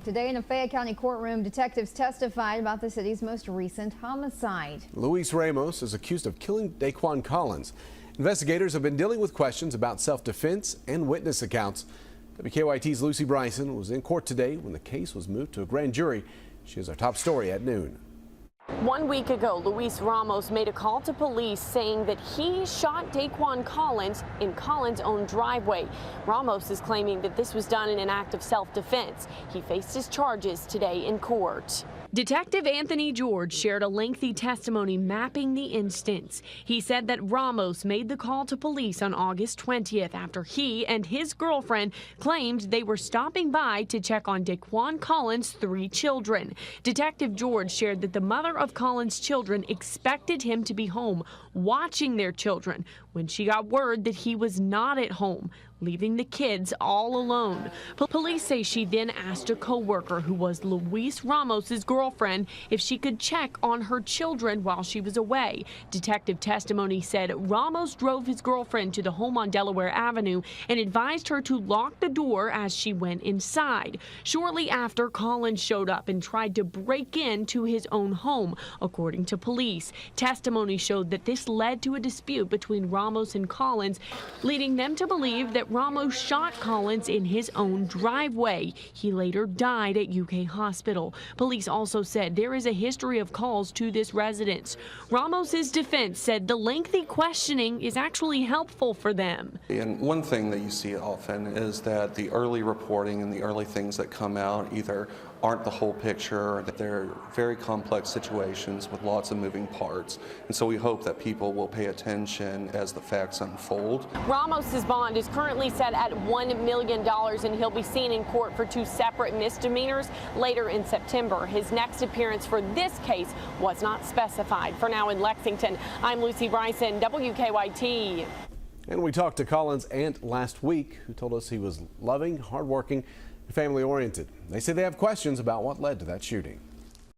Today in a Fayette County courtroom, detectives testified about the city's most recent homicide. Luis Ramos is accused of killing Daquan Collins. Investigators have been dealing with questions about self-defense and witness accounts. WKYT's Lucy Bryson was in court today when the case was moved to a grand jury. She has our top story at noon. 1 week ago, Luis Ramos made a call to police saying that he shot Daquan Collins in Collins' own driveway. Ramos is claiming that this was done in an act of self-defense. He faced his charges today in court. Detective Anthony George shared a lengthy testimony mapping the instance. He said that Ramos made the call to police on August 20th after he and his girlfriend claimed they were stopping by to check on Daquan Collins' 3 children. Detective George shared that the mother of Collins' children expected him to be home watching their children when she got word that he was not at home, leaving the kids all alone. Police say she then asked a co-worker who was Luis Ramos's girlfriend if she could check on her children while she was away. Detective testimony said Ramos drove his girlfriend to the home on Delaware Avenue and advised her to lock the door as she went inside. Shortly after, Collins showed up and tried to break into his own home, according to police. Testimony showed that this led to a dispute between Ramos and Collins, leading them to believe that Ramos shot Collins in his own driveway. He later died at UK Hospital. Police also said there is a history of calls to this residence. Ramos's defense said the lengthy questioning is actually helpful for them. And one thing that you see often is that the early reporting and the early things that come out either aren't the whole picture, or that they're very complex situations with lots of moving parts. And so we hope that people will pay attention as the facts unfold. Ramos's bond is currently set at $1 million, and he'll be seen in court for 2 separate misdemeanors later in September. His next appearance for this case was not specified. For now in Lexington, I'm Lucy Bryson, WKYT. And we talked to Collins' aunt last week, who told us he was loving, hardworking, and family-oriented. They say they have questions about what led to that shooting.